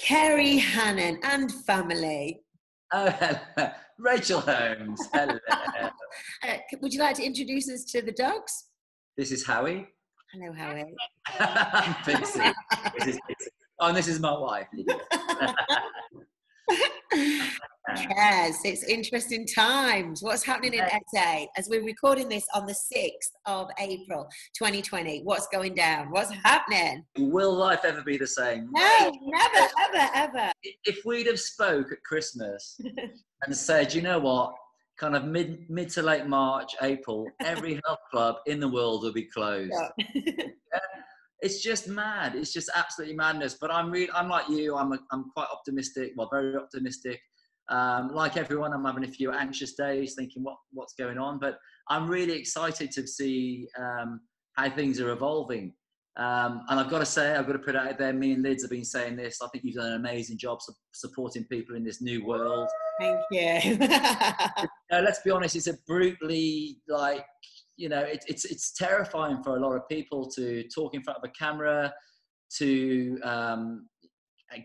Ceri, Hannan and family. Oh, hello. Rachel Holmes. Hello. Would you like to introduce us to the dogs? This is Howie. Hello, Howie. I'm Pixie. Oh, and this is my wife. Yes, it's interesting times. What's happening in SA as we're recording this on the 6th of April 2020? What's going down? What's happening? Will life ever be the same? No, never, ever. If we'd have spoke at Christmas and said, you know what, kind of mid to late March, April, every health club in the world will be closed. Yeah. It's just mad. It's just absolutely madness. But I'm like you. I'm quite optimistic. Well, very optimistic. Like everyone, I'm having a few anxious days, thinking what's going on. But I'm really excited to see how things are evolving. And I've got to say, I've got to put it out there. Me and Lids have been saying this. I think you've done an amazing job supporting people in this new world. Thank you. Let's be honest. It's a brutally it's terrifying for a lot of people to talk in front of a camera, to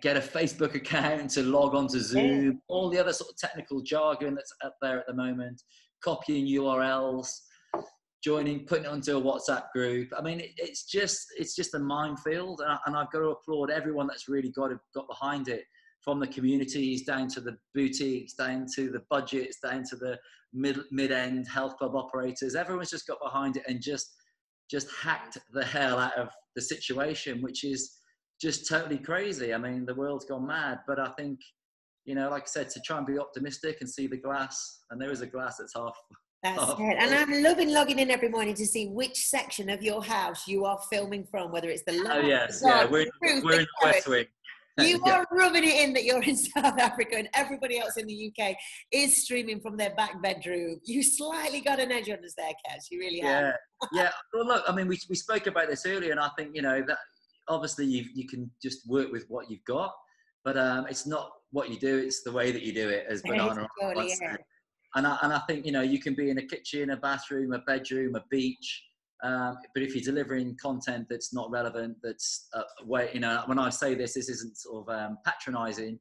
get a Facebook account, to log on to Zoom, all the other sort of technical jargon that's up there at the moment, copying URLs, joining, putting it onto a WhatsApp group. I mean, it's just a minefield, and I've got to applaud everyone that's really got behind it, from the communities down to the boutiques, down to the budgets, down to the mid-end health club operators. Everyone's just got behind it and just hacked the hell out of the situation, which is just totally crazy. I mean, the world's gone mad, but I think, like I said, to try and be optimistic and see the glass, and there is a glass that's half. That's it. And I'm loving logging in every morning to see which section of your house you are filming from, whether it's the Oh yes, yeah, we're in the West Wing. You are rubbing it in that you're in South Africa and everybody else in the UK is streaming from their back bedroom. You slightly got an edge on us there, Kez. You really have. Yeah. Well, look, I mean, we spoke about this earlier, and I think, that obviously you can just work with what you've got, but it's not what you do, it's the way that you do it, as Banana once said. And I think, you can be in a kitchen, a bathroom, a bedroom, a beach, but if you're delivering content that's not relevant, that's when I say this isn't sort of patronizing,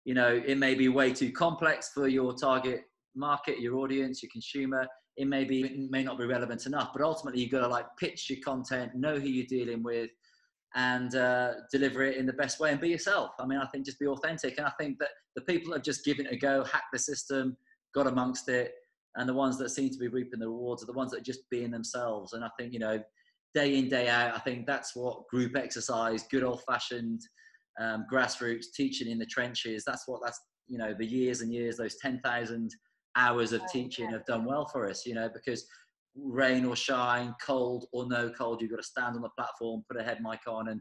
it may be way too complex for your target market, your audience, your consumer. It may not be relevant enough, but ultimately you've got to pitch your content, know who you're dealing with, and deliver it in the best way and be yourself. I mean, I think just be authentic. And I think that the people that have just given it a go, hacked the system, got amongst it, and the ones that seem to be reaping the rewards are the ones that are just being themselves. And I think, day in, day out, I think that's what group exercise, good old fashioned grassroots teaching in the trenches, that's the years and years, those 10,000 hours of teaching have done well for us, because rain or shine, cold or no cold, you've got to stand on the platform, put a head mic on and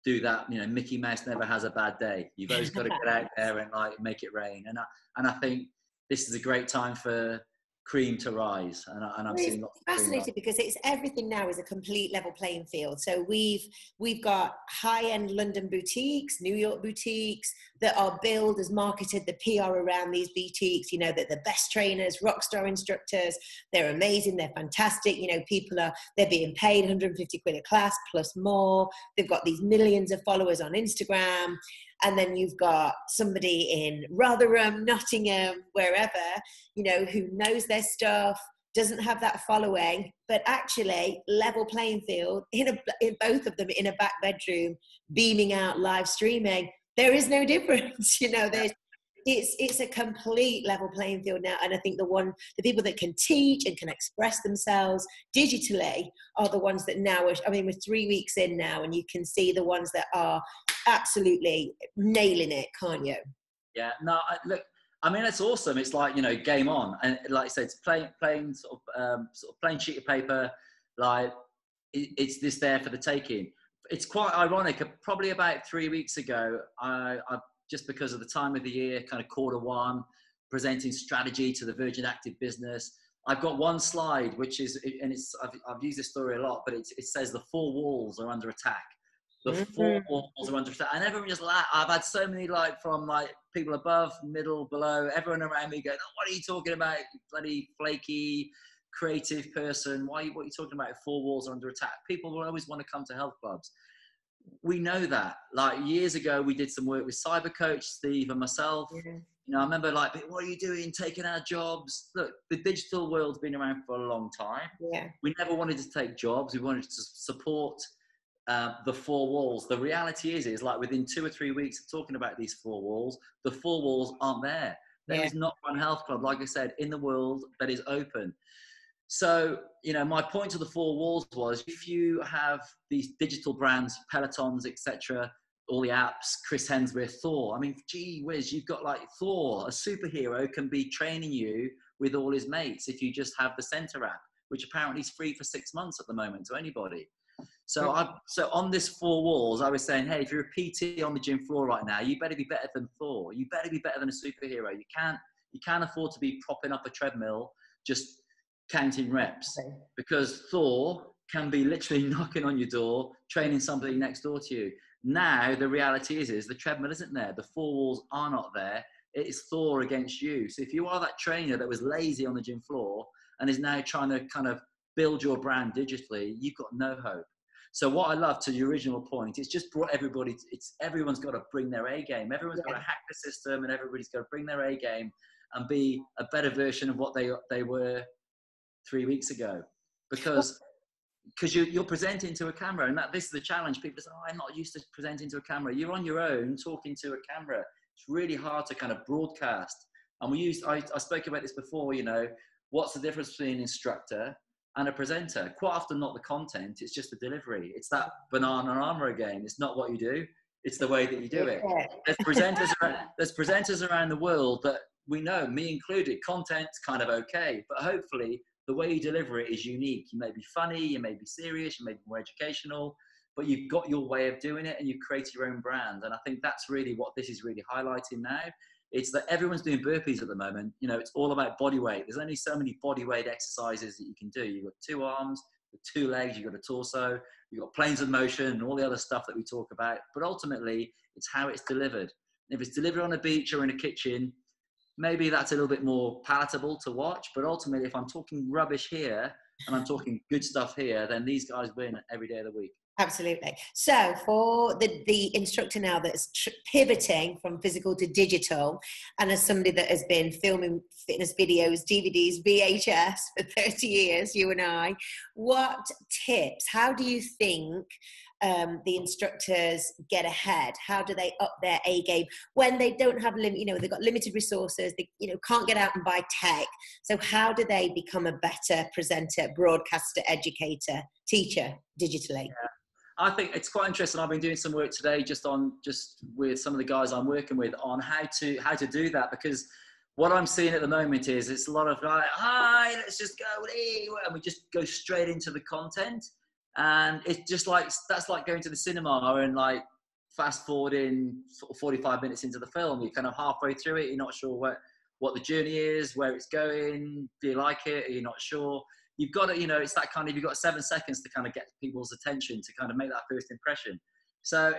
do that. Mickey Mouse never has a bad day. You've always got to get out there and make it rain. And I think this is a great time for cream to rise, and I'm seeing lots of fascinating because it's everything now is a complete level playing field. So we've got high-end London boutiques, New York boutiques that are billed as marketed, the PR around these boutiques, that the best trainers, rock star instructors, they're amazing, they're fantastic, they're being paid 150 quid a class plus more, they've got these millions of followers on Instagram. And then you've got somebody in Rotherham, Nottingham, wherever, who knows their stuff, doesn't have that following, but actually level playing field in both of them in a back bedroom, beaming out live streaming. There is no difference, it's a complete level playing field now. And I think the people that can teach and can express themselves digitally are the ones that now we're 3 weeks in now, and you can see the ones that are absolutely nailing it, can't you? Yeah, no, look, I mean, it's awesome. It's game on. And like I said, it's plain sort of plain sheet of paper. It's this there for the taking. It's quite ironic. Probably about 3 weeks ago, I just because of the time of the year, kind of Q1, presenting strategy to the Virgin Active business. I've got one slide, which is, and I've used this story a lot, but it says the 4 walls are under attack. The 4 walls are under attack. And everyone just laugh. I've had so many from people above, middle, below, everyone around me going, oh, what are you talking about, bloody flaky, creative person? What are you talking about? 4 walls are under attack. People will always want to come to health clubs. we know that. Like years ago, we did some work with Cyber Coach, Steve and myself. Yeah. You know, I remember like, what are you doing? Taking our jobs. Look, the digital world's been around for a long time. Yeah. We never wanted to take jobs. We wanted to support the four walls. The reality is like within 2 or 3 weeks of talking about these four walls, the four walls aren't there. There is not one health club, like I said, in the world that is open. So, you know, my point to the four walls was, if you have these digital brands, Pelotons, etc., all the apps, Chris Hemsworth, Thor. I mean, gee whiz, you've got like Thor, a superhero, can be training you with all his mates if you just have the Center app, which apparently is free for 6 months at the moment to anybody. So on this four walls, I was saying, hey, if you're a PT on the gym floor right now, you better be better than Thor. You better be better than a superhero. You can't afford to be propping up a treadmill just counting reps, because Thor can be literally knocking on your door, training somebody next door to you. Now the reality is the treadmill isn't there. The four walls are not there. It is Thor against you. So if you are that trainer that was lazy on the gym floor and is now trying to kind of build your brand digitally, you've got no hope. So what I love, to the original point, it's just brought everybody, everyone's got to bring their A game. Everyone's got to hack the system, and everybody's got to bring their A game and be a better version of what they were 3 weeks ago. Because you're presenting to a camera, and this is the challenge. People say, oh, I'm not used to presenting to a camera. You're on your own talking to a camera. It's really hard to kind of broadcast. And I spoke about this before, you know, what's the difference between an instructor and a presenter? Quite often not the content, it's just the delivery. It's that banana armor again. It's not what you do, it's the way that you do it. There's presenters around the world that we know, me included, content's kind of okay, but hopefully the way you deliver it is unique. You may be funny, you may be serious, you may be more educational, but you've got your way of doing it and you create your own brand. And I think that's really what this is really highlighting now. It's that everyone's doing burpees at the moment. You know, it's all about body weight. There's only so many body weight exercises that you can do. You've got 2 arms, you've got 2 legs, you've got a torso, you've got planes of motion and all the other stuff that we talk about. But ultimately, it's how it's delivered. If it's delivered on a beach or in a kitchen, maybe that's a little bit more palatable to watch. But ultimately, if I'm talking rubbish here and I'm talking good stuff here, then these guys win every day of the week. Absolutely. So for the instructor now that's pivoting from physical to digital, and as somebody that has been filming fitness videos, DVDs, VHS for 30 years, you and I, what tips, how do you think the instructors get ahead? How do they up their A game when they don't have they've got limited resources, they can't get out and buy tech? So how do they become a better presenter, broadcaster, educator, teacher digitally? Yeah. I think it's quite interesting. I've been doing some work today just with some of the guys I'm working with on how to do that, because what I'm seeing at the moment is it's a lot of like, hi, let's just go, and we just go straight into the content. And it's just like, that's like going to the cinema and like fast forwarding 45 minutes into the film. You're kind of halfway through it. You're not sure what the journey is, where it's going. Do you like it? Are you not sure? You've got to, it's that kind of, you've got 7 seconds to kind of get people's attention to kind of make that first impression. So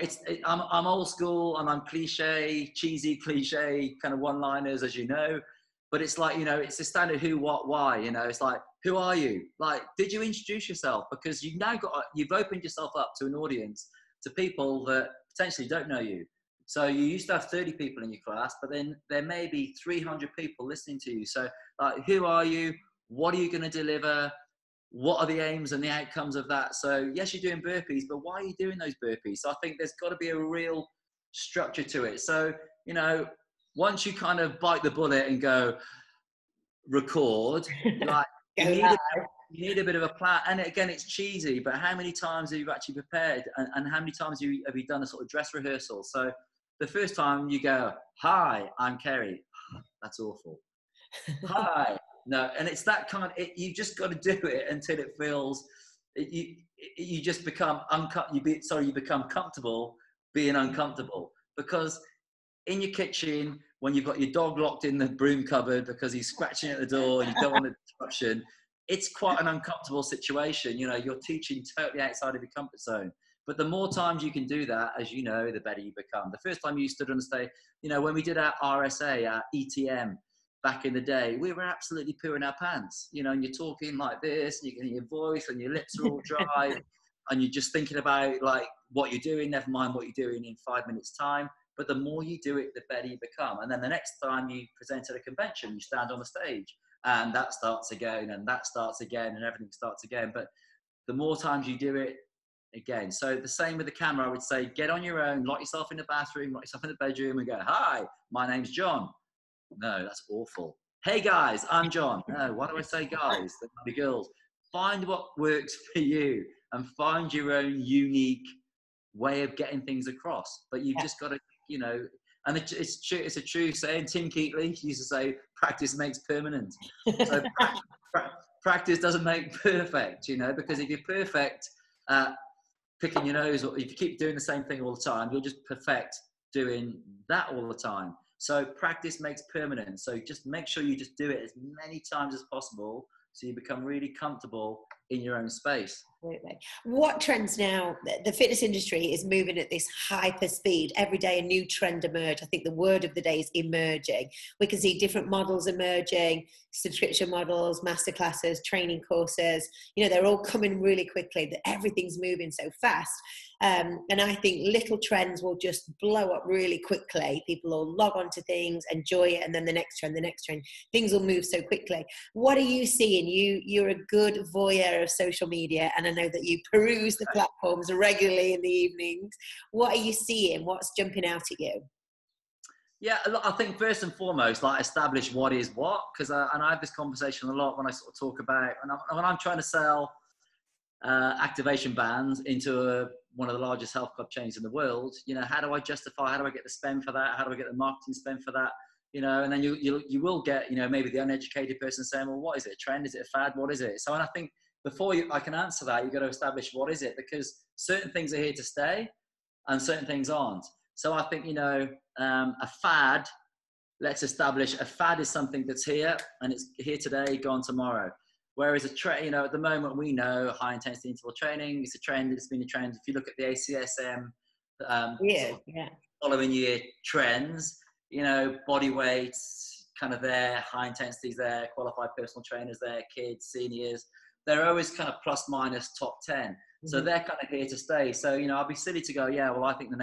I'm old school and I'm cheesy cliche kind of one-liners, as you know. But it's like, it's a standard who, what, why, it's like, who are you? Like, did you introduce yourself? Because you've opened yourself up to an audience, to people that potentially don't know you. So you used to have 30 people in your class, but then there may be 300 people listening to you. So like, who are you? What are you going to deliver? What are the aims and the outcomes of that? So yes, you're doing burpees, but why are you doing those burpees? So I think there's got to be a real structure to it. So, once you kind of bite the bullet and go record, like you need a bit of a plan. And again, it's cheesy, but how many times have you actually prepared, and how many times have you done a sort of dress rehearsal? So the first time you go, hi, I'm Ceri. That's awful. Hi. No, and it's that kind of, you just got to do it until it feels, you just become you become comfortable being uncomfortable. Because in your kitchen, when you've got your dog locked in the broom cupboard because he's scratching at the door and you don't want a disruption, it's quite an uncomfortable situation. You're teaching totally outside of your comfort zone. But the more times you can do that, as you know, the better you become. The first time you stood on the stage, when we did our RSA, our ETM, back in the day, we were absolutely pooing our pants, and you're talking like this, and you can hear your voice and your lips are all dry. and you're just thinking about like what you're doing, never mind what you're doing in 5 minutes time. But the more you do it, the better you become. And then the next time you present at a convention, you stand on the stage, and that starts again, and that starts again, and everything starts again. But the more times you do it, again. So the same with the camera, I would say, get on your own, lock yourself in the bathroom, lock yourself in the bedroom and go, hi, my name's John. No, that's awful. Hey guys, I'm John. No, why do I say guys? They're not the girls. Find what works for you and find your own unique way of getting things across. But you've just got to, you know, and it's true, it's a true saying. Tim Keatley used to say, practice makes permanent. So practice doesn't make perfect, you know, because if you're perfect at picking your nose, or if you keep doing the same thing all the time, you'll just perfect doing that all the time. So practice makes permanent. So just make sure you just do it as many times as possible so you become really comfortable in your own space. Absolutely. What trends now? The fitness industry is moving at this hyper speed. Every day a new trend emerge. I think the word of the day is emerging. We can see different models emerging, subscription models, masterclasses, training courses. You know, they're all coming really quickly. That everything's moving so fast. And I think little trends will just blow up really quickly. People will log on to things, enjoy it, and then the next trend. Things will move so quickly. What are you seeing? You're a good voyeur of social media, and I know that you peruse the platforms regularly in the evenings. What are you seeing? What's jumping out at you? Yeah, I think first and foremost, like establish what is what, because and I have this conversation a lot when I sort of talk about when I'm trying to sell activation bands into one of the largest health club chains in the world. You know, how do I justify? How do I get the spend for that? How do I get the marketing spend for that? You know, and then you will get, you know, maybe the uneducated person saying, well, what is it? A trend? Is it a fad? What is it? So, and I think before I can answer that, you've got to establish what is it, because certain things are here to stay and certain things aren't. So I think, you know, a fad, let's establish a fad is something that's here and it's here today, gone tomorrow. Whereas a trend, you know, at the moment we know high intensity interval training is a trend. It's been a trend. If you look at the ACSM following year trends, you know, body weights kind of there, high intensities there, qualified personal trainers there, kids, seniors, they're always kind of plus minus top 10. Mm-hmm. So they're kind of here to stay. So, you know, I'd be silly to go, yeah, well, I think the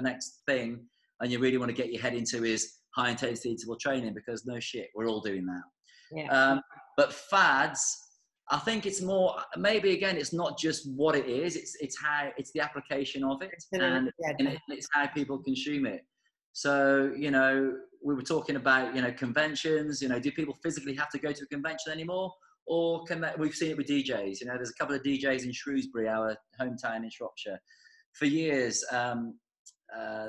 next thing, and you really want to get your head into is high intensity interval training, because no shit, we're all doing that. Yeah. But fads, I think it's more, maybe again, it's not just what it is, it's the application of it, and it's how people consume it. So, you know, we were talking about, you know, conventions, you know, do people physically have to go to a convention anymore? Or we've seen it with DJs, you know, there's a couple of DJs in Shrewsbury, our hometown in Shropshire. For years,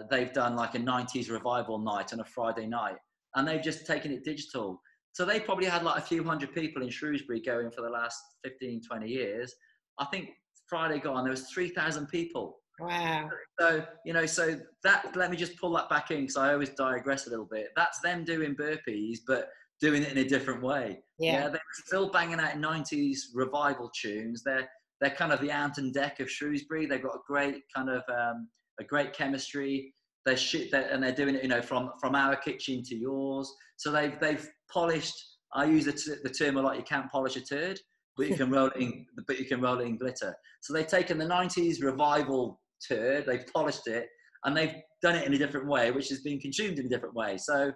they've done like a 90s revival night on a Friday night, and they've just taken it digital. So they probably had like a few hundred people in Shrewsbury going for the last 15, 20 years. I think Friday gone, there was 3,000 people. Wow. So, you know, so that, let me just pull that back in, because I always digress a little bit. That's them doing burpees, but doing it in a different way. Yeah, they're still banging out 90s revival tunes. They're kind of the Ant and Deck of Shrewsbury. They've got a great kind of, a great chemistry. And they're doing it, you know, from our kitchen to yours. So they've polished. I use the term a lot. You can't polish a turd, but you can roll it in glitter. So they've taken the 90s revival turd, they've polished it, and they've done it in a different way, which has been consumed in a different way. So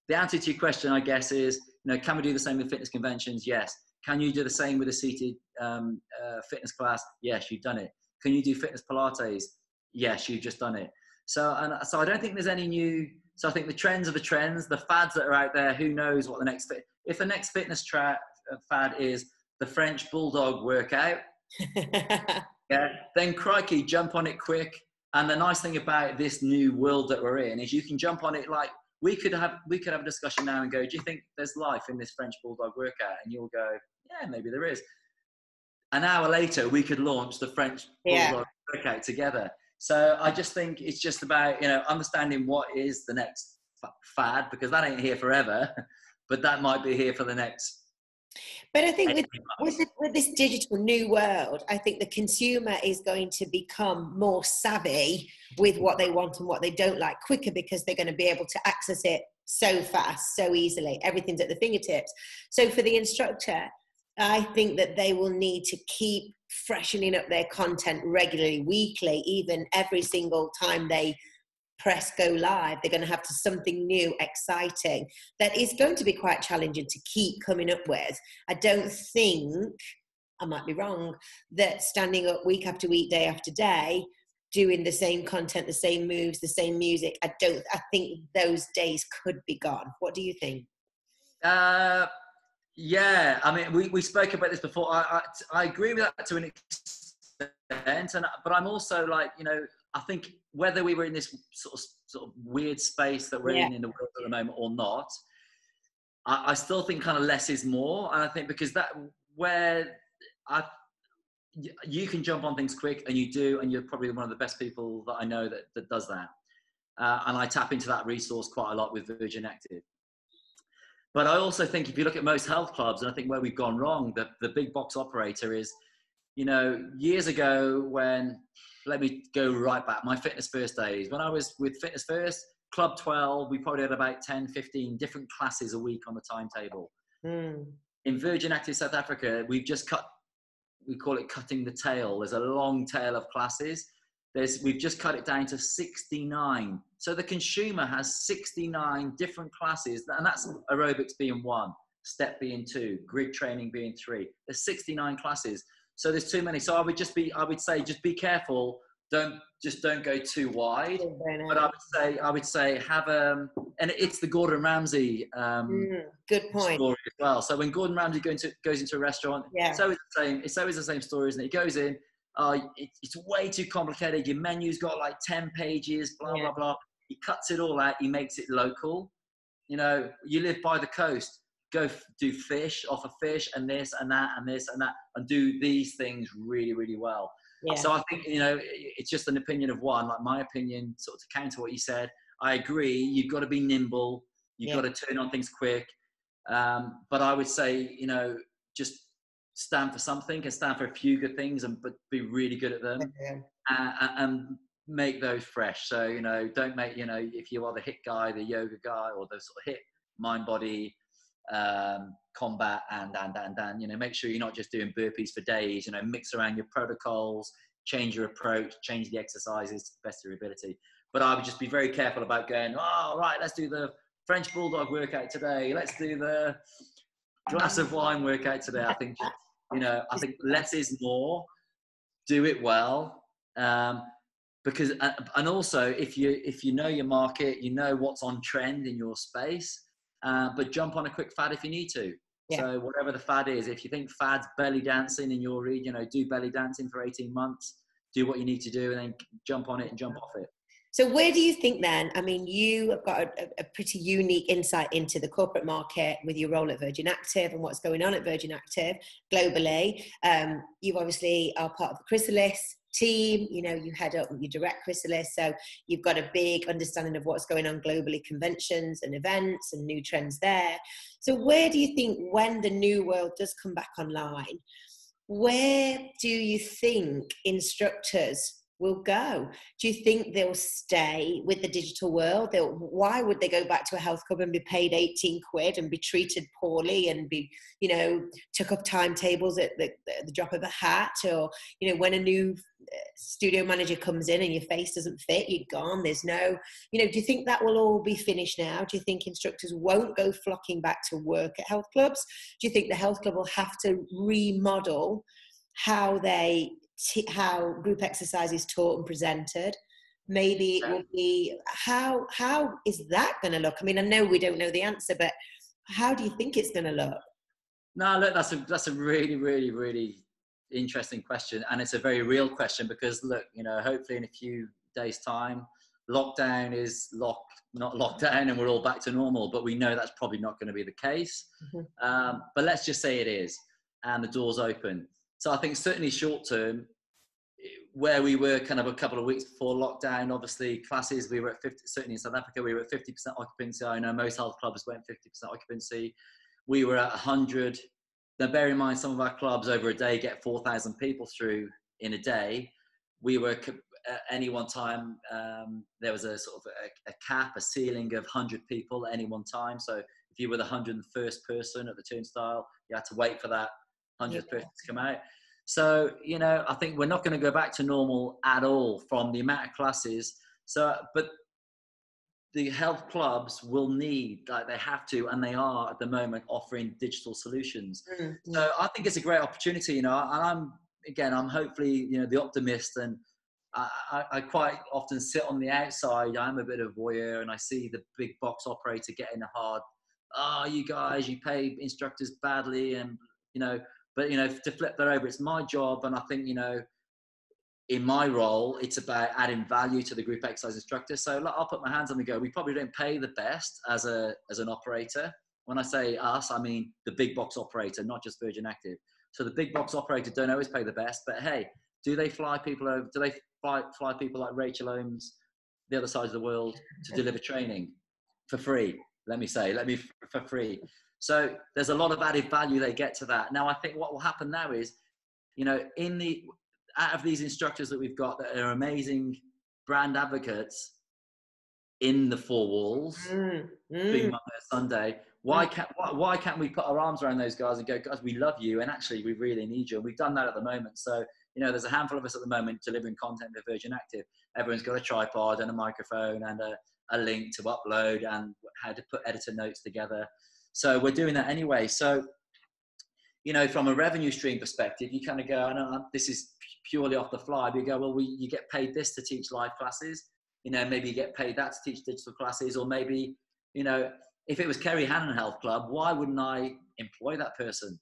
the answer to your question, I guess, is, you know, can we do the same with fitness conventions? Yes. Can you do the same with a seated fitness class? Yes, you've done it. Can you do fitness Pilates? Yes, you've just done it. So I don't think there's any new. So I think the trends are the trends, the fads that are out there. Who knows what the next if the next fitness fad is the French bulldog workout, yeah, then crikey, jump on it quick. And the nice thing about this new world that we're in is you can jump on it. Like we could have a discussion now and go, do you think there's life in this French bulldog workout? And you'll go, yeah, maybe there is. An hour later, we could launch the French bulldog workout together. So I just think it's just about, you know, understanding what is the next fad, because that ain't here forever, but that might be here for the next. But I think with this digital new world, I think the consumer is going to become more savvy with what they want and what they don't like quicker, because they're going to be able to access it so fast, so easily. Everything's at the fingertips. So for the instructor, I think that they will need to keep freshening up their content regularly, weekly, even every single time they press go live. They're going to have to something new, exciting, that is going to be quite challenging to keep coming up with. I don't think, I might be wrong, that standing up week after week, day after day, doing the same content, the same moves, the same music, I think those days could be gone. What do you think? Yeah, I mean, we spoke about this before. I agree with that to an extent, but I'm also like, you know, I think whether we were in this sort of weird space that we're in the world at the moment or not, I still think kind of less is more. And I think because you can jump on things quick, and you do, and you're probably one of the best people that I know that does that. And I tap into that resource quite a lot with Virgin Active. But I also think if you look at most health clubs, and I think where we've gone wrong, the big box operator is, you know, years ago let me go right back, my Fitness First days, when I was with Fitness First, Club 12, we probably had about 10, 15 different classes a week on the timetable. In Virgin Active South Africa, we've just we call it cutting the tail. There's a long tail of classes. We've just cut it down to 69. So the consumer has 69 different classes, and that's aerobics being 1, step being 2, grid training being 3. There's 69 classes. So there's too many. So I would say just be careful. Don't go too wide. But I would say have and it's the Gordon Ramsay good point story as well. So when Gordon Ramsay goes into a restaurant, it's always the same story, isn't it? He goes in, it's way too complicated. Your menu's got like 10 pages, blah, blah, blah. He cuts it all out. He makes it local. You know, you live by the coast, go do fish, offer fish and this and that and this and that, and do these things really, really well. So I think, you know, it's just an opinion of one, like my opinion, sort of to counter what you said. I agree. You've got to be nimble. You've got to turn on things quick. But I would say, you know, just stand for something and stand for a few good things, but be really good at them and make those fresh. So, you know, don't make, you know, if you are the HIIT guy, the yoga guy, or the sort of HIIT, mind, body, combat and you know, make sure you're not just doing burpees for days. You know, mix around your protocols, change your approach, change the exercises to the best of your ability. But I would just be very careful about going, oh, right, let's do the French bulldog workout today, let's do the glass of wine workout today. I think, you know, I think less is more. Do it well, because and also if you know your market, you know what's on trend in your space, but jump on a quick fad if you need to. So whatever the fad is, if you think fad's belly dancing in your region, you know, do belly dancing for 18 months, do what you need to do, and then jump on it and jump off it. So where do you think then, I mean, you have got a pretty unique insight into the corporate market with your role at Virgin Active and what's going on at Virgin Active globally. You obviously are part of the Chrysalis team, you know, you head up, you direct Chrysalis, so you've got a big understanding of what's going on globally, conventions and events and new trends there. So where do you think, when the new world does come back online, where do you think instructors will go? Do you think they'll stay with the digital world? Why would they go back to a health club and be paid 18 quid and be treated poorly and be, you know, took up timetables at the drop of a hat? Or, you know, when a new studio manager comes in and your face doesn't fit, you're gone. There's no, you know, do you think that will all be finished now? Do you think instructors won't go flocking back to work at health clubs? Do you think the health club will have to remodel how group exercise is taught and presented? Maybe it will be, how is that going to look? I mean, I know we don't know the answer, but how do you think it's going to look? No, look, that's a really, really, really interesting question, and it's a very real question, because look, you know, hopefully in a few days' time, lockdown is not lockdown, and we're all back to normal. But we know that's probably not going to be the case. But let's just say it is, and the door's open. So I think certainly short term, where we were kind of a couple of weeks before lockdown, obviously classes, we were at 50, certainly in South Africa, we were at 50% occupancy. I know most health clubs went 50% occupancy. We were at 100. Now bear in mind, some of our clubs over a day get 4,000 people through in a day. We were at any one time, there was a sort of a cap, a ceiling of 100 people at any one time. So if you were the 101st person at the turnstile, you had to wait for that 100th person to come out. So, you know, I think we're not going to go back to normal at all from the amount of classes. So, but the health clubs will need, like they have to, and they are at the moment offering digital solutions. So I think it's a great opportunity, you know, and I'm hopefully, you know, the optimist, and I quite often sit on the outside. I'm a bit of a voyeur, and I see the big box operator getting a hard, you guys, you pay instructors badly, and, you know, but, you know, to flip that over, it's my job. And I think, you know, in my role, it's about adding value to the group exercise instructor. So I'll put my hands on and go, we probably don't pay the best as an operator. When I say us, I mean the big box operator, not just Virgin Active. So the big box operator don't always pay the best, but hey, do they fly people over? Do they fly people like Rachel Holmes, the other side of the world, to deliver training for free? For free. So there's a lot of added value they get to that. Now, I think what will happen now is, you know, out of these instructors that we've got that are amazing brand advocates in the four walls, being Monday or Sunday, why can't we put our arms around those guys and go, guys, we love you, and actually we really need you. And we've done that at the moment. So, you know, there's a handful of us at the moment delivering content for Virgin Active. Everyone's got a tripod and a microphone and a link to upload and how to put editor notes together. So we're doing that anyway. So, you know, from a revenue stream perspective, you kind of go, I know this is purely off the fly. But you go, well, you get paid this to teach live classes. You know, maybe you get paid that to teach digital classes, or maybe, you know, if it was Ceri Hannan Health Club, why wouldn't I employ that person?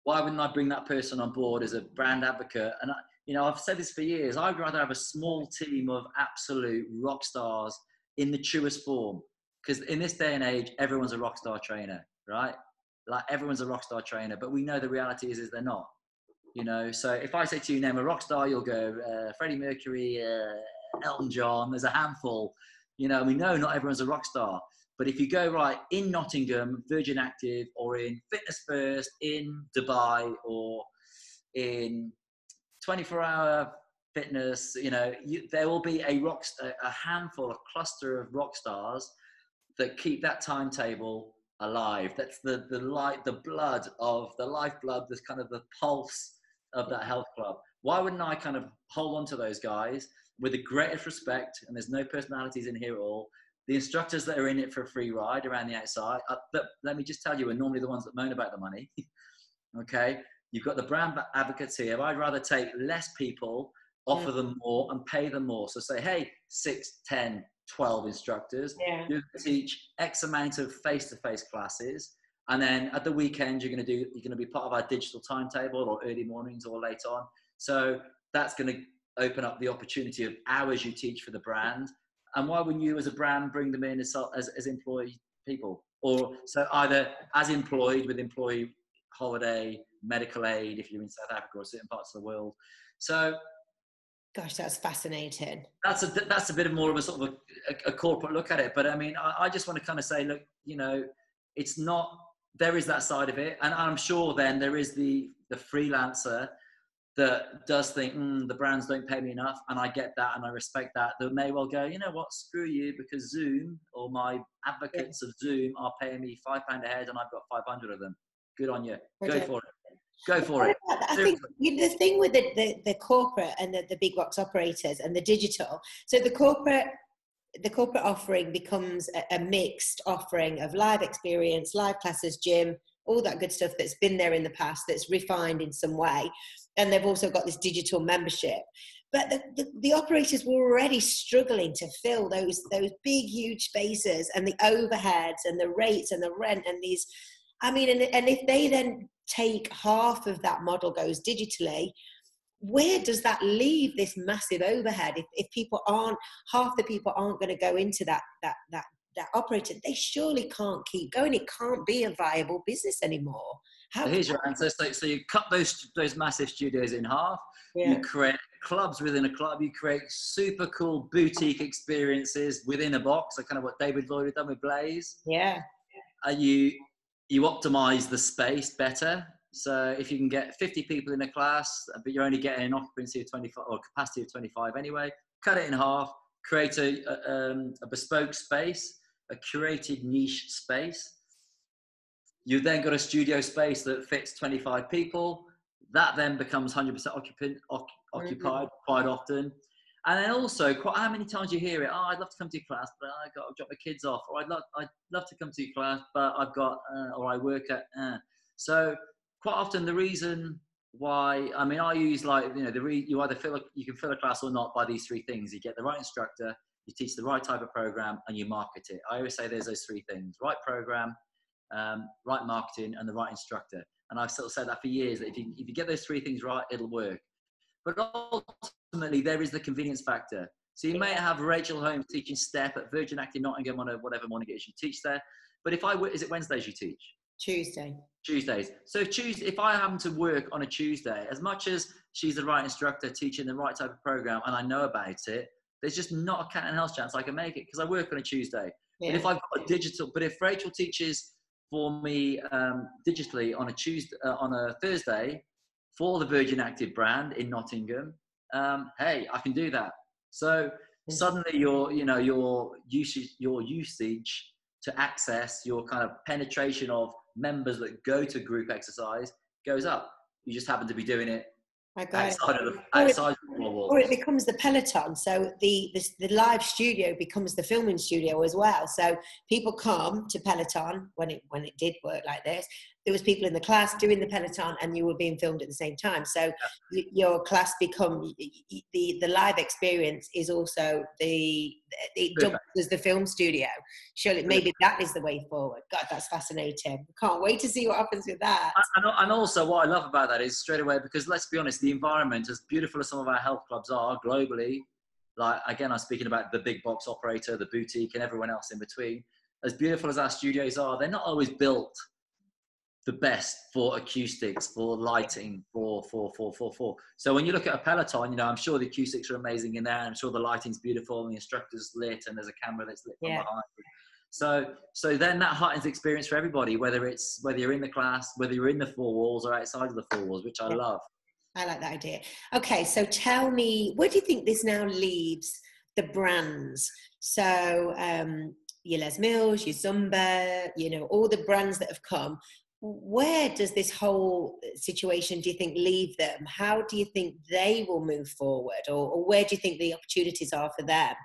Why wouldn't I bring that person on board as a brand advocate? And you know, I've said this for years. I'd rather have a small team of absolute rock stars in the truest form, because in this day and age, everyone's a rock star trainer, right? Like everyone's a rock star trainer, but we know the reality is they're not. You know, so if I say to you, name a rock star, you'll go Freddie Mercury, Elton John. There's a handful. You know, we know not everyone's a rock star. But if you go right in Nottingham, Virgin Active, or in Fitness First, in Dubai, or in 24-hour fitness, you know, there will be a handful, a cluster of rock stars that keep that timetable alive. That's the lifeblood, this kind of the pulse of that health club. Why wouldn't I kind of hold on to those guys with the greatest respect? And there's no personalities in here at all. The instructors that are in it for a free ride around the outside, but let me just tell you, are normally the ones that moan about the money. Okay, you've got the brand advocates here. I'd rather take less people, offer them more, and pay them more. So say, hey, 6, 10, 12 instructors, you teach X amount of face-to-face classes, and then at the weekend you're going to be part of our digital timetable, or early mornings or late on. So that's going to open up the opportunity of hours you teach for the brand. And why wouldn't you as a brand bring them in as employed people? Or so either as employed with employee holiday, medical aid if you're in South Africa or certain parts of the world. So gosh, that's fascinating. That's a bit more of a sort of a corporate look at it. But I mean, I just want to kind of say, look, you know, it's not, there is that side of it. And I'm sure then there is the freelancer that does think, the brands don't pay me enough. And I get that and I respect that. They may well go, you know what, screw you, because Zoom or my advocates of Zoom are paying me £5 a head and I've got 500 of them. Good on you. Go for it. Go for it. I think the thing with the corporate and the big box operators and the digital, so the corporate offering becomes a mixed offering of live experience, live classes, gym, all that good stuff that's been there in the past, that's refined in some way. And they've also got this digital membership. But the operators were already struggling to fill those big, huge spaces, and the overheads and the rates and the rent and these, I mean, and if they then take half of that model goes digitally, where does that leave this massive overhead? If people aren't, half the people aren't going to go into that operator, they surely can't keep going. It can't be a viable business anymore. So here's your answer. So you cut those massive studios in half. Yeah. You create clubs within a club. You create super cool boutique experiences within a box. So kind of what David Lloyd had done with Blaze. Yeah. You optimize the space better. So if you can get 50 people in a class, but you're only getting an occupancy of 25 or capacity of 25 anyway, cut it in half, create a bespoke space, a curated niche space. You've then got a studio space that fits 25 people. That then becomes 100% occupied quite often. And then also, how many times you hear it? Oh, I'd love to come to your class, but I got to drop my kids off. Or I'd love to come to your class, but I've got, or I work at. So quite often the reason why, I mean, I use like, you know, you either you can fill a class or not by these three things. You get the right instructor, you teach the right type of program, and you market it. I always say there's those three things: right program, right marketing, and the right instructor. And I've sort of said that for years, that if you get those three things right, it'll work. But ultimately, there is the convenience factor. So you may have Rachel Holmes teaching step at Virgin Active Nottingham on a whatever morning it is you teach there. But is it Wednesdays you teach? Tuesdays. So if I happen to work on a Tuesday, as much as she's the right instructor teaching the right type of program and I know about it, there's just not a cat and house chance I can make it because I work on a Tuesday. Yeah. But if I've got if Rachel teaches for me digitally on a Tuesday, on a Thursday for the Virgin Active brand in Nottingham, hey, I can do that. So suddenly your usage to access, your kind of penetration of members that go to group exercise goes up. You just happen to be doing it outside of the four walls. Or it becomes the Peloton. So the live studio becomes the filming studio as well. So people come to Peloton when it did work like this. There was people in the class doing the Peloton and you were being filmed at the same time. So your class becomes the live experience is also it doubles as the film studio. Surely maybe that is the way forward. God, that's fascinating. Can't wait to see what happens with that. And also what I love about that is straight away, because let's be honest, the environment, as beautiful as some of our health clubs are globally, like again, I'm speaking about the big box operator, the boutique and everyone else in between, as beautiful as our studios are, they're not always built the best for acoustics, for lighting, for. So when you look at a Peloton, you know, I'm sure the acoustics are amazing in there. I'm sure the lighting's beautiful and the instructor's lit and there's a camera that's lit from behind. So then that heightens the experience for everybody, whether you're in the class, whether you're in the four walls or outside of the four walls, which I love. I like that idea. Okay, so tell me, where do you think this now leaves the brands? So your Les Mills, your Zumba, you know, all the brands that have come. Where does this whole situation, do you think, leave them? How do you think they will move forward? Or where do you think the opportunities are for them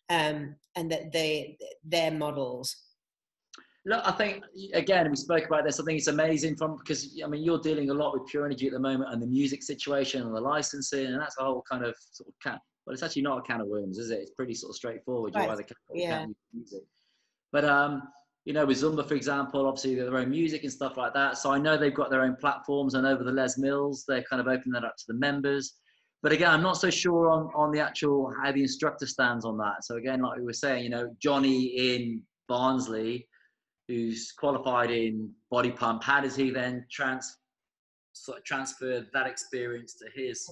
and that their models? Look, I think, again, we spoke about this. I think it's amazing because, I mean, you're dealing a lot with Pure Energy at the moment and the music situation and the licensing, and that's a whole kind of sort of can. Well, it's actually not a can of worms, is it? It's pretty sort of straightforward. You either can't use music. But, you know, with Zumba, for example, obviously their own music and stuff like that. So I know they've got their own platforms, and over the Les Mills, they're kind of opening that up to the members. But again, I'm not so sure on the actual, how the instructor stands on that. So again, like we were saying, you know, Johnny in Barnsley, who's qualified in body pump, how does he then transfer that experience to his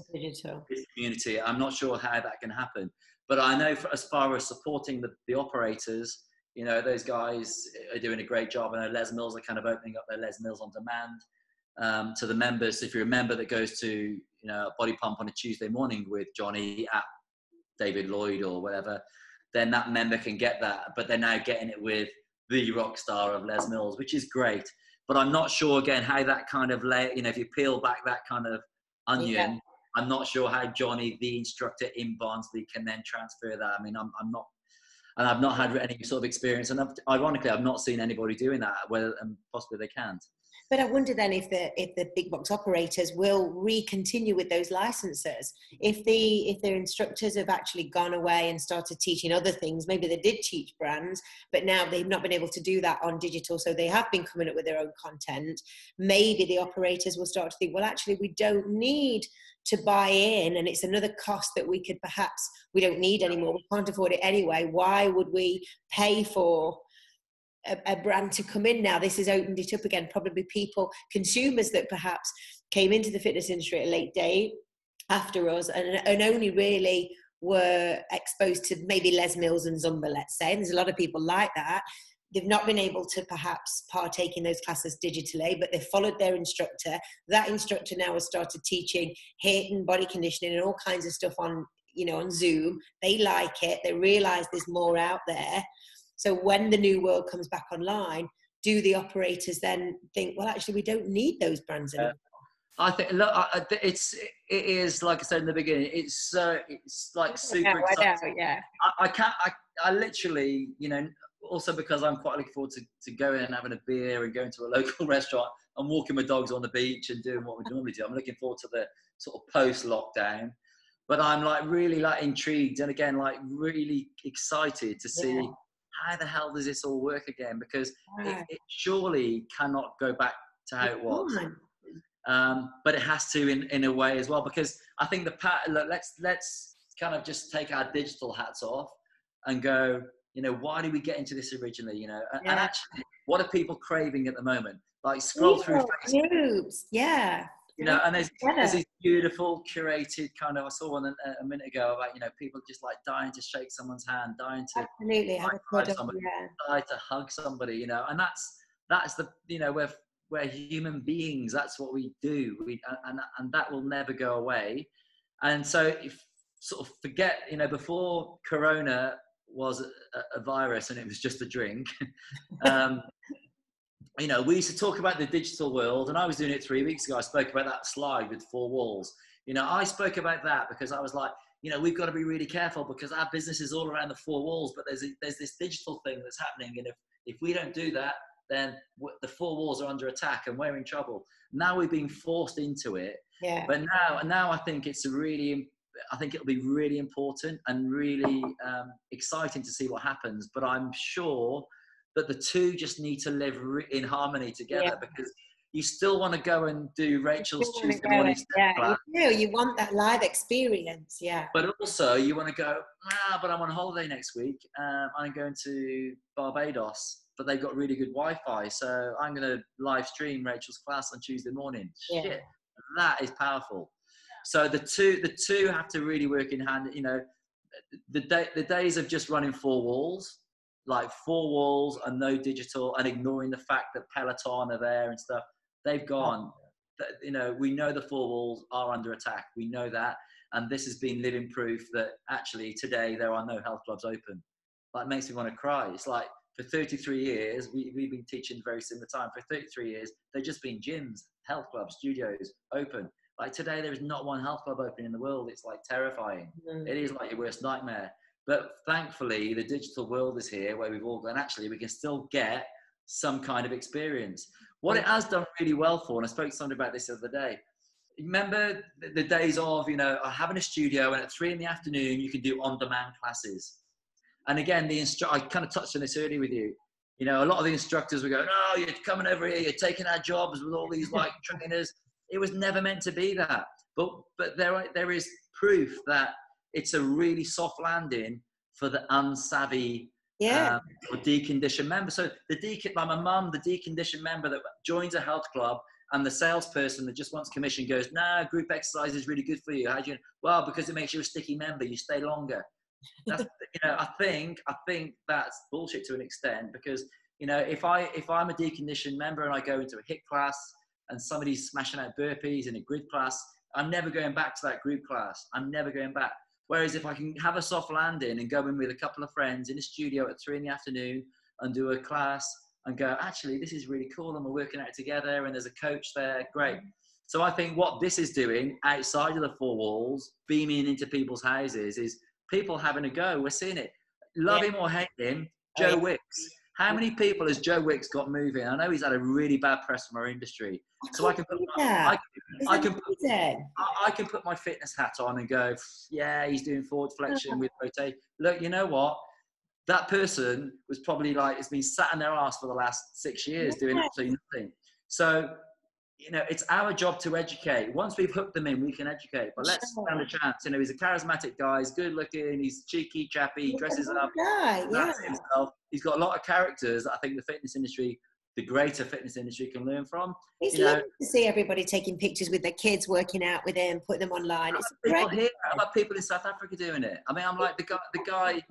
community? I'm not sure how that can happen. But I know as far as supporting the operators, you know, those guys are doing a great job. I know Les Mills are kind of opening up their Les Mills on demand to the members. So if you're a member that goes to, you know, a body pump on a Tuesday morning with Johnny at David Lloyd or whatever, then that member can get that. But they're now getting it with the rock star of Les Mills, which is great. But I'm not sure, again, how that kind of you know, if you peel back that kind of onion, I'm not sure how Johnny, the instructor in Barnsley, can then transfer that. I mean, I'm not. And I've not had any sort of experience. And ironically, I've not seen anybody doing that, and possibly they can't. But I wonder then if the big box operators will re-continue with those licenses. If their instructors have actually gone away and started teaching other things, maybe they did teach brands, but now they've not been able to do that on digital, so they have been coming up with their own content. Maybe the operators will start to think, well, actually, we don't need to buy in, and it's another cost that we don't need anymore. We can't afford it anyway. Why would we pay for a brand to come in now? This has opened it up again. Probably consumers that perhaps came into the fitness industry at a late date after us and only really were exposed to maybe Les Mills and Zumba, let's say. And there's a lot of people like that. They've not been able to perhaps partake in those classes digitally, but they've followed their instructor. That instructor now has started teaching HIIT and body conditioning and all kinds of stuff on Zoom. They like it. They realize there's more out there. So when the new world comes back online, do the operators then think, well, actually, we don't need those brands anymore? I think, look, it is, like I said in the beginning, it's like super exciting. Yeah. I literally, you know, also because I'm quite looking forward to going and having a beer and going to a local restaurant and walking my dogs on the beach and doing what we normally do. I'm looking forward to the sort of post-lockdown, but I'm like really like intrigued and again, like really excited to see how the hell does this all work again? Because it surely cannot go back to how it was. But it has to in a way as well, because I think let's kind of just take our digital hats off and go, you know, why did we get into this originally? You know, and actually, what are people craving at the moment? Like scroll through Facebook, groups, you know, and there's these beautiful curated kind of. I saw one a minute ago about, you know, people just like dying to shake someone's hand, dying to hug somebody, you know, and that's the, you know, we're human beings. That's what we do. And that will never go away. And so if sort of forget, you know, before Corona was a virus and it was just a drink, you know, we used to talk about the digital world, and I was doing it 3 weeks ago. I spoke about that slide with 4 walls. You know, I spoke about that because I was like, you know, we've got to be really careful because our business is all around the 4 walls, but there's this digital thing that's happening. And if we don't do that, then the 4 walls are under attack and we're in trouble. Now we're being forced into it. Yeah. But now I think I think it'll be really important and really exciting to see what happens. But I'm sure that the two just need to live in harmony together, because you still want to go and do Rachel's Tuesday morning class. You want that live experience, But also you want to go, but I'm on holiday next week. I'm going to Barbados, but they've got really good Wi-Fi, so I'm going to live stream Rachel's class on Tuesday morning. Shit, that is powerful. So the two have to really work in hand. You know, the days of just running 4 walls, like 4 walls and no digital and ignoring the fact that Peloton are there and stuff, they've gone. You know, we know the 4 walls are under attack. We know that. And this has been living proof that actually today there are no health clubs open. That makes me want to cry. It's like for 33 years, we've been teaching very similar time. For 33 years, they've just been gyms, health clubs, studios open. Like today, there is not one health club open in the world. It's like terrifying. It is like your worst nightmare. But thankfully, the digital world is here where we've all gone, actually, we can still get some kind of experience. What it has done really well for, and I spoke to somebody about this the other day, remember the days of, you know, having a studio and at 3 p.m, you can do on-demand classes. And again, I kind of touched on this earlier with you. You know, a lot of the instructors were going, oh, you're coming over here, you're taking our jobs with all these like trainers. It was never meant to be that. But there is proof that it's a really soft landing for the unsavvy or deconditioned member. So like my mum, the deconditioned member that joins a health club, and the salesperson that just wants commission goes, nah, group exercise is really good for you. How do you? Well, because it makes you a sticky member, you stay longer. That's, you know, I think that's bullshit to an extent, because, you know, if I'm a deconditioned member and I go into a HIIT class and somebody's smashing out burpees in a grid class, I'm never going back to that group class. I'm never going back. Whereas if I can have a soft landing and go in with a couple of friends in a studio at 3 p.m. and do a class and go, actually, this is really cool and we're working out together and there's a coach there, great. So I think what this is doing outside of the 4 walls, beaming into people's houses, is people having a go. We're seeing it. Love him or hate him, Joe Wicks. How many people has Joe Wicks got moving? I know he's had a really bad press from our industry. So I can put my fitness hat on and go, yeah, he's doing forward flexion with rotate. Look, you know what? That person was probably like, it's been sat in their ass for the last 6 years doing absolutely nothing. So, you know, it's our job to educate. Once we've hooked them in, we can educate. But let's stand a chance. You know, he's a charismatic guy. He's good looking. He's cheeky, chappy. He dresses up. Himself. He's got a lot of characters that I think the fitness industry, the greater fitness industry, can learn from. It's lovely to see everybody taking pictures with their kids, working out with him, putting them online. It's people here, how about people in South Africa doing it? I mean, I'm like the guy.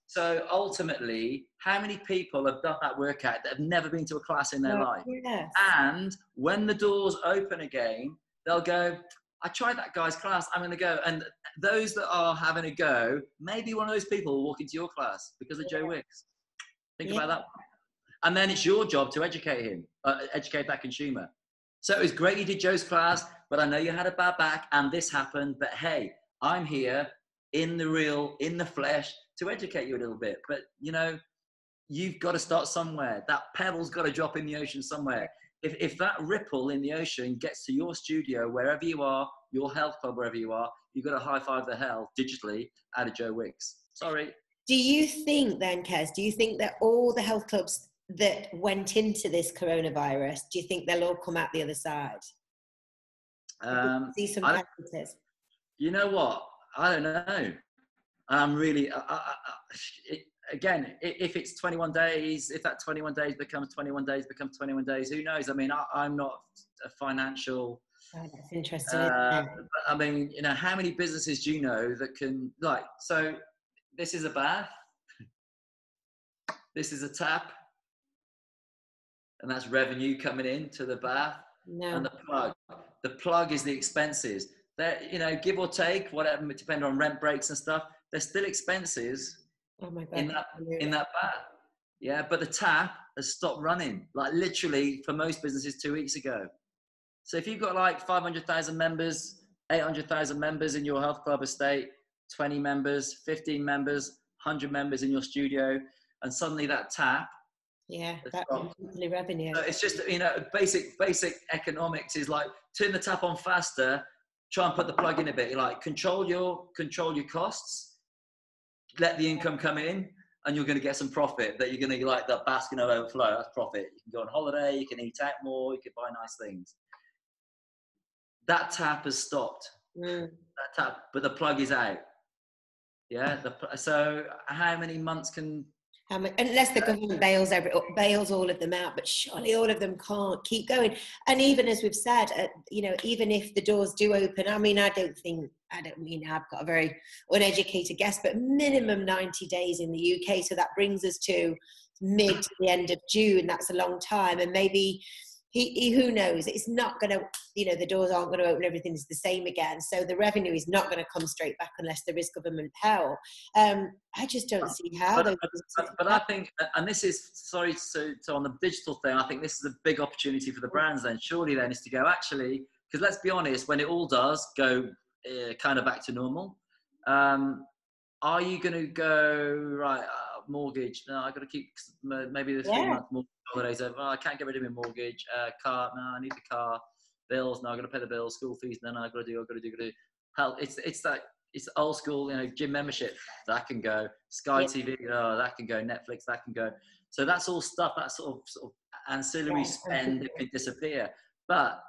So ultimately, how many people have done that workout that have never been to a class in their life? Yes. And when the doors open again, they'll go, I tried that guy's class, I'm going to go. And those that are having a go, maybe one of those people will walk into your class because of Joe Wicks. Think about that one. And then it's your job to educate him, educate that consumer. So it was great you did Joe's class, but I know you had a bad back and this happened, but hey, I'm here in the flesh to educate you a little bit. But you know, you've got to start somewhere. That pebble's got to drop in the ocean somewhere. If that ripple in the ocean gets to your studio, wherever you are, your health club, wherever you are, you've got to high five the hell digitally out of Joe Wicks. Sorry. Do you think then, Kez, do you think that all the health clubs that went into this coronavirus, do you think they'll all come out the other side? See some casualties. You know what? I don't know. I'm really, again, if it's 21 days, if that 21 days becomes 21 days, who knows? I mean, I'm not a financial... Oh, that's interesting, isn't it? I mean, you know, how many businesses do you know that can, like, so this is a bath, this is a tap, and that's revenue coming in to the bath. No. And the plug is the expenses. They're, you know, give or take, whatever, depending on rent breaks and stuff, there's still expenses in that bath. Yeah, but the tap has stopped running, like literally for most businesses 2 weeks ago. So if you've got like 500,000 members, 800,000 members in your health club estate, 20 members, 15 members, 100 members in your studio, and suddenly that tap, that's monthly revenue. So it's just, you know, basic economics is like turn the tap on faster, try and put the plug in a bit. You're like control your costs, let the income come in, and you're going to get some profit. That you're going to like that basket of overflow. That's profit. You can go on holiday, you can eat out more, you can buy nice things. That tap has stopped. That tap, but the plug is out. Yeah. So how many months can? Unless the government bails all of them out, but surely all of them can't keep going. And even as we've said, you know, even if the doors do open, I mean, I've got a very uneducated guess, but minimum 90 days in the UK. So that brings us to mid to the end of June. That's a long time. And maybe who knows? It's not going to, you know, the doors aren't going to open. Everything's the same again. So the revenue is not going to come straight back unless there is government help. I just don't see how. But I think, and this is, sorry, so on the digital thing, I think this is a big opportunity for the brands then. Surely then is to go, actually, because let's be honest, when it all does go kind of back to normal, are you going to go, right, mortgage, no, I've got to keep maybe the 3 month mortgage holidays over. I can't get rid of my mortgage. Car, no, I need the car. Bills, no, I've got to pay the bills. School fees, no, I've got to do. Help. It's old school, you know, gym membership, that can go. Sky TV, oh, that can go. Netflix, that can go. So that's all stuff, that sort of ancillary spend that can disappear. But,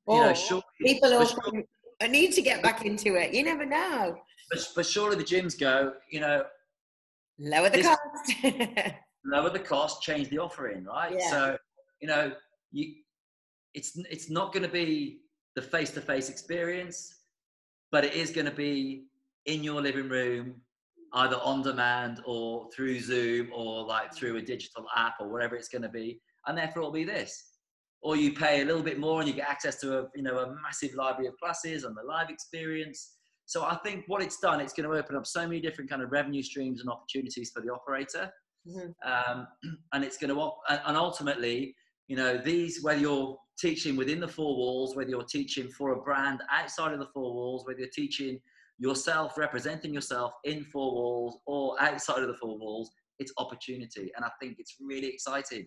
you know, people also need to get back into it. You never know. But surely the gyms go, you know, lower the cost. Lower the cost, change the offering, right? Yeah. So, you know, it's not going to be the face-to-face experience, but it is going to be in your living room, either on demand or through Zoom or like through a digital app or whatever it's going to be. And therefore it'll be this. Or you pay a little bit more and you get access to a massive library of classes and the live experience. So I think what it's done, it's going to open up so many different kind of revenue streams and opportunities for the operator. Mm-hmm. And it's going to, and ultimately, you know, these, whether you're teaching within the four walls, whether you're teaching for a brand outside of the four walls, whether you're teaching yourself, representing yourself in four walls or outside of the four walls, it's opportunity. And I think it's really exciting.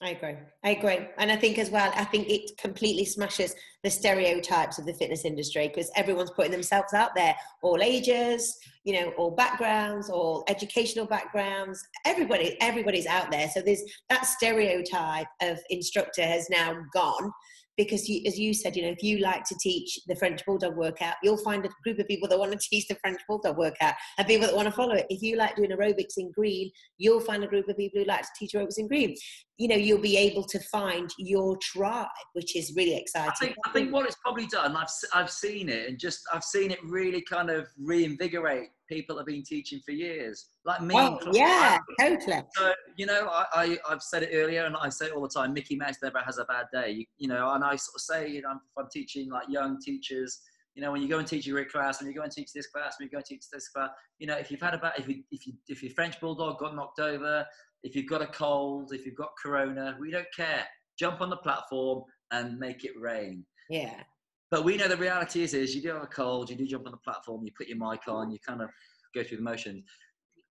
I agree. And I think as well, it completely smashes the stereotypes of the fitness industry because everyone's putting themselves out there, all ages, you know, all backgrounds, all educational backgrounds, everybody's out there. So there's that stereotype of instructor has now gone. Because as you said, you know, if you like to teach the French Bulldog workout, you'll find a group of people that want to teach the French Bulldog workout and people that want to follow it. If you like doing aerobics in green, you'll find a group of people who like to teach aerobics in green. You know, you'll be able to find your tribe, which is really exciting. I think what it's probably done, I've seen it, and I've seen it really kind of reinvigorate people that have been teaching for years, like me. Yeah, totally. So, you know, I've said it earlier, and I say it all the time. Mickey Mouse never has a bad day, you know. And I sort of say, you know, if I'm teaching like young teachers, you know, when you go and teach your class, and you go and teach this class, and you go and teach this class, you know, if you've had if your French Bulldog got knocked over, if you've got a cold, if you've got corona, we don't care. Jump on the platform and make it rain. Yeah. But we know the reality is you do have a cold, you do jump on the platform, you put your mic on, you kind of go through the motions.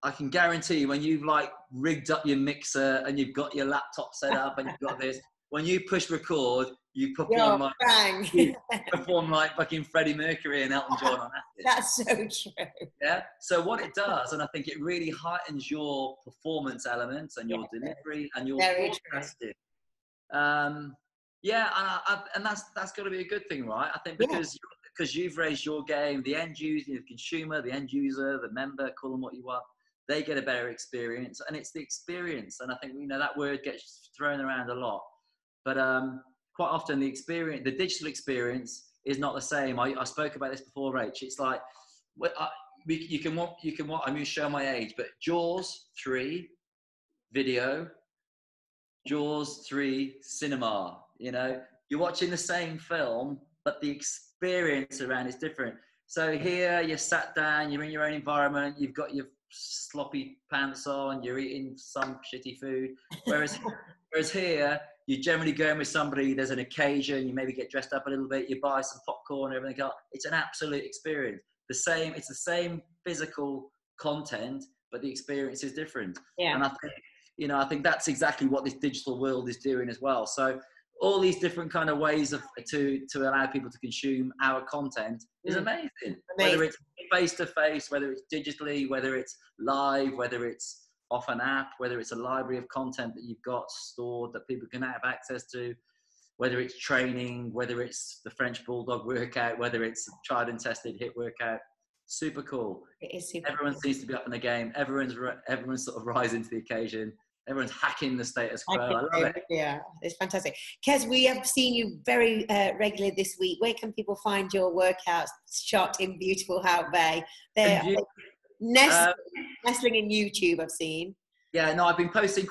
I can guarantee you, when you've like rigged up your mixer and you've got your laptop set up and you've got this, when you push record, you perform like fucking Freddie Mercury and Elton John on acid. That's so true. Yeah. So what it does, and I think it really heightens your performance elements and your delivery and your broadcasting. Yeah, and that's got to be a good thing, right? I think because you've raised your game, the end user, the consumer, the end user, the member, call them what you want, they get a better experience, and it's the experience. And I think that word gets thrown around a lot, but quite often the digital experience is not the same. I spoke about this before, Rach. It's like you can watch. I'm going to show my age, but Jaws 3 video, Jaws 3 cinema. You're watching the same film, but the experience around is different. So here you're sat down, you're in your own environment, you've got your sloppy pants on, you're eating some shitty food. Whereas here, you're generally going with somebody, there's an occasion, you maybe get dressed up a little bit, you buy some popcorn, everything else. It's an absolute experience. It's the same physical content, but the experience is different. Yeah. And I think that's exactly what this digital world is doing as well. So all these different kind of ways to allow people to consume our content is amazing. Whether it's face-to-face, whether it's digitally, whether it's live, whether it's off an app, whether it's a library of content that you've got stored that people can have access to, whether it's training, whether it's the French Bulldog workout, whether it's a tried and tested HIIT workout. Super cool. It is super Everyone cool. seems to be up in the game. Everyone's sort of rising to the occasion. Everyone's hacking the status quo. I love it. Yeah, it's fantastic. Kez, we have seen you very regularly this week. Where can people find your workouts shot in beautiful Hout Bay? They're nestling in YouTube, I've seen. Yeah, no, I've been posting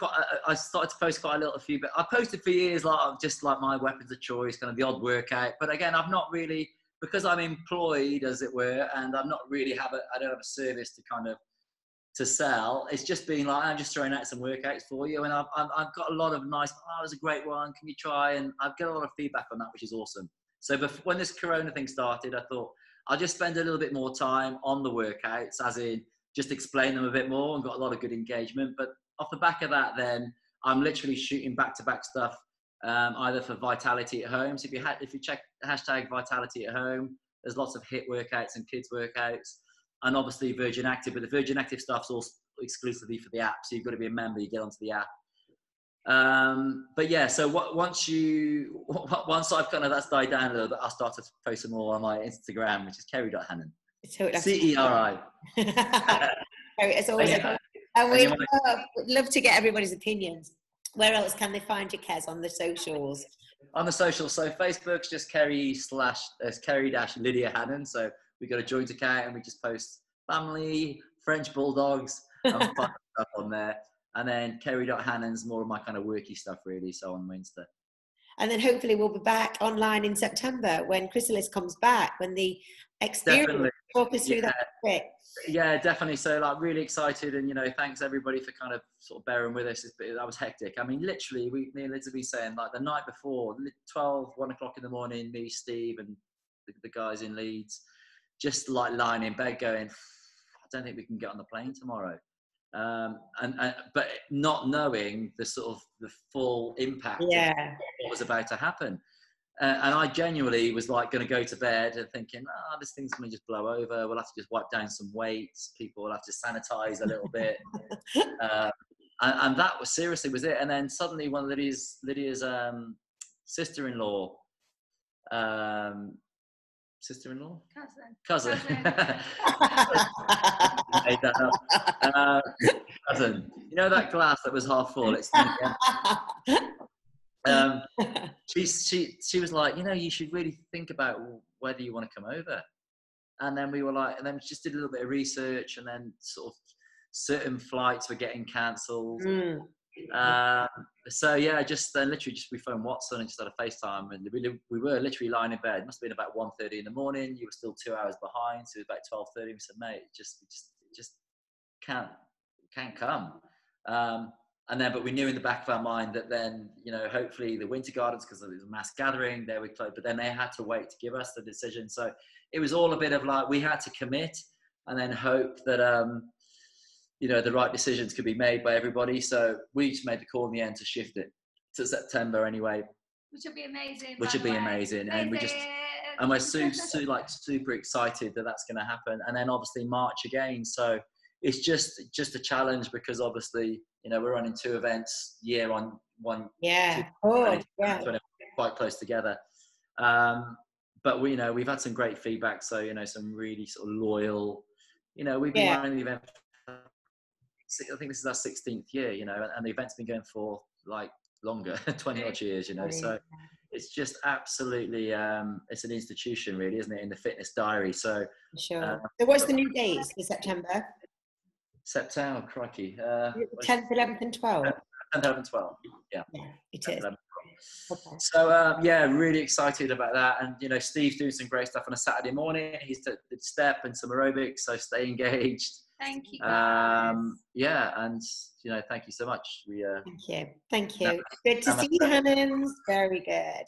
I started to post quite a few, but I posted for years, just like my weapons of choice, kind of the odd workout. But again, I've not really, because I'm employed, as it were, and I'm not really I don't have a service to sell. It's just been like, I'm just throwing out some workouts for you, and I've got a lot of nice, it was a great one, can you try? And I've got a lot of feedback on that, which is awesome. So when this corona thing started, I thought I'll just spend a little bit more time on the workouts, as in just explain them a bit more, and got a lot of good engagement. But off the back of that, then I'm literally shooting back-to-back stuff, either for Vitality at Home. So if you check hashtag Vitality at Home, there's lots of HIIT workouts and kids workouts. And obviously Virgin Active, but the Virgin Active stuff's all exclusively for the app. So you've got to be a member, you get onto the app. But yeah, so once I've that's died down a little bit, I'll start to post some more on my Instagram, which is Ceri.Hannan. Ceri. It's always and we'd love to get everybody's opinions. Where else can they find you, Kez, on the socials? On the socials, so Facebook's just Ceri-Lydia Hannan. So we got a joint account and we just post family, French Bulldogs, and fun stuff on there. And then Ceri.Hannan's more of my kind of worky stuff, really. So on Insta. And then hopefully we'll be back online in September when Chrysalis comes back, when the experience. Definitely. Talk us through that bit. Yeah, definitely. So really excited, and thanks everybody for kind of sort of bearing with us. That was hectic. I mean, literally, me and Liz have been saying, like, the night before, 1 o'clock in the morning, me, Steve, and the guys in Leeds, just like lying in bed going, I don't think we can get on the plane tomorrow. But not knowing the full impact of what was about to happen. And I genuinely was like going to go to bed and thinking, this thing's going to just blow over. We'll have to just wipe down some weights. People will have to sanitize a little bit. And that was it. And then suddenly one of Lydia's sister-in-law, cousin. Made that up. Cousin. You know that glass that was half full? It's she was like, you should really think about whether you want to come over. And then we were like, and then we just did a little bit of research, and then sort of certain flights were getting cancelled. So yeah, we phoned Watson and just had a FaceTime, and we were literally lying in bed. It must have been about 1:30 in the morning. You were still 2 hours behind, so it was about 12:30. We said, mate, just can't come. and then, but we knew in the back of our mind that then, you know, hopefully the Winter Gardens, because it was a mass gathering, they would close, but then they had to wait to give us the decision. So it was all a bit of like, we had to commit and then hope that, you know, the right decisions could be made by everybody. So we just made the call in the end to shift it to September anyway. Which would be amazing. Which would be amazing. And we just, and we're super excited that that's going to happen. And then obviously March again. So it's just a challenge because obviously, you know, we're running 2 events year on one. Yeah. Quite close together. But we, you know, we've had some great feedback. So, you know, some really sort of loyal, you know, we've been running the event. I think this is our 16th year, you know, and the event's been going for like longer, 20 odd years, you know. So it's just absolutely, it's an institution really, isn't it, in the fitness diary. So sure. So what's the new dates for September? September, crikey. 10th, 11th and 12th? 10th, 11th and 12th, yeah. Yeah, it is. Okay. So yeah, really excited about that. And you know, Steve's doing some great stuff on a Saturday morning. He's did step and some aerobics, so stay engaged. Thank you. Yeah, and you know, thank you so much. Thank you. Good to see you, Hannan. Very good.